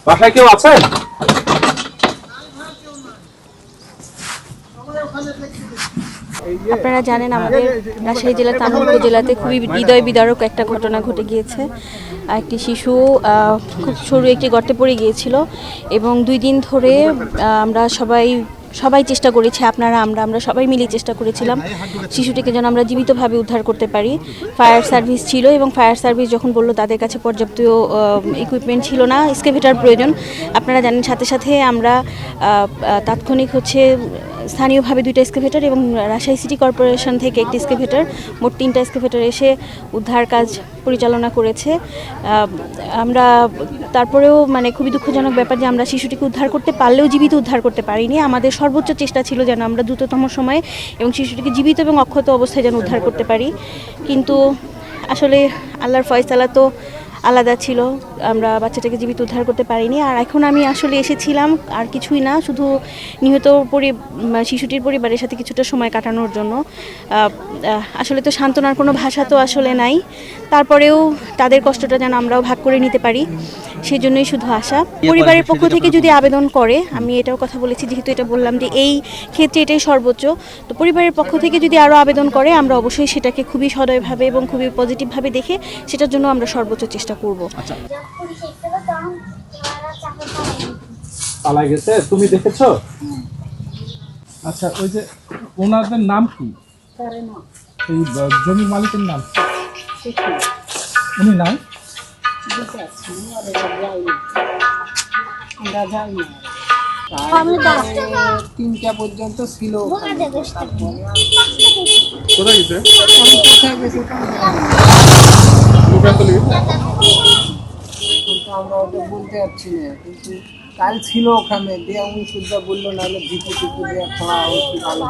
বাসায় কেউ আছেন? আপনারা জানেন আমাদের রাজশাহী জেলার তানোর উপজেলাতে খুবই হৃদয় বিদারক একটা ঘটনা ঘটে গিয়েছে। একটি শিশু খুব সরু একটি গর্তে পড়ে গিয়েছিল এবং 2 দিন ধরে আমরা সবাই চেষ্টা করেছি, আমরা সবাই মিলে চেষ্টা করেছিলাম শিশুটিকে যেন আমরা জীবিতভাবে উদ্ধার করতে পারি। ফায়ার সার্ভিস ছিল এবং ফায়ার সার্ভিস যখন বলল তাদের কাছে পর্যাপ্ত ইকুইপমেন্ট ছিল না, এক্সকেভেটর প্রয়োজন। আপনারা জানেন সাথে সাথে আমরা তাৎক্ষণিক স্থানীয়ভাবে 2টা এক্সকেভেটর এবং রাজশাহী সিটি কর্পোরেশন থেকে একটি এক্সকেভেটর, মোট 3টা এক্সকেভেটর এসে উদ্ধার কাজ পরিচালনা করেছে। আমরা তারপরেও খুবই দুঃখজনক ব্যাপার যে আমরা শিশুটিকে উদ্ধার করতে পারলেও জীবিত উদ্ধার করতে পারিনি। আমাদের সর্বোচ্চ চেষ্টা ছিল যেন আমরা দ্রুততম সময়ে এবং শিশুটিকে জীবিত এবং অক্ষত অবস্থায় যেন উদ্ধার করতে পারি, কিন্তু আসলে আল্লাহর ফয়সালা তো আলাদা ছিল, আমরা বাচ্চাটাকে জীবিত উদ্ধার করতে পারিনি। আর এখন আমি আসলে এসেছিলাম আর কিছুই না, শুধু নিহত শিশুটির পরিবারের সাথে কিছুটা সময় কাটানোর জন্য। আসলে তো সান্ত্বনার কোনো ভাষা তো আসলে নাই, তারপরেও তাদের কষ্টটা যেন আমরাও ভাগ করে নিতে পারি, সেজন্যই শুধু আশা। পরিবারের পক্ষ থেকে যদি আবেদন করে, আমি এটাও কথা বলেছি, যেহেতু এটা বললাম যে এই ক্ষেত্রে এটাই সর্বোচ্চ, তো পরিবারের পক্ষ থেকে যদি আরও আবেদন করে আমরা অবশ্যই সেটাকে খুবই সদয়ভাবে এবং খুবই পজিটিভভাবে দেখে সেটার জন্য আমরা সর্বোচ্চ চেষ্টা করব। পালাই গেছে, তুমি দেখেছো? আচ্ছা, ওই যে ওনাদের নাম কি? এই জমির মালিকের নাম উনি নাই? 3টা পর্যন্ত ছিল। কোথায় গেছে? আমরা ওটা বলতে পারছি না, কিন্তু কাল ছিল ওখানে, দিয়ে উনি শুদ্ধ বললো, নাহলে ভিতু টিপু দিয়ে খাওয়া হচ্ছে ভালো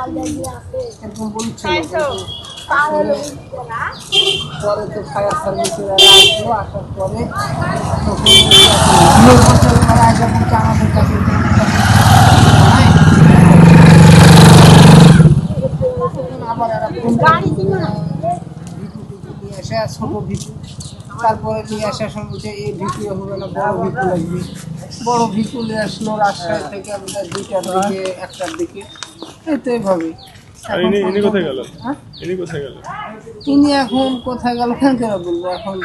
এরকম বলছিল। কিন্তু আসলে পরে তো ফায়ার সার্ভিসের আসলো, আসার পরে আমাদের কাছে আবার নিয়ে আসে ছোট ভিতু, তারপরে নিয়ে আসার সময় এই ভিতু হবে না, বড় ভিতু লাগবে। বড় ভিতু নিয়ে আসলো রাজশাহী থেকে, আমাদের 2টার দিকে 1টার দিকে, এই তো এইভাবে। ইনি কোথায় গেল? তিনি এখন কোথায় গেল কেন করে বলবো, এখন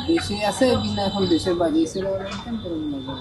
দেশে আছে কিনা, এখন দেশের বাইরে ছিল কেন করে বলবো।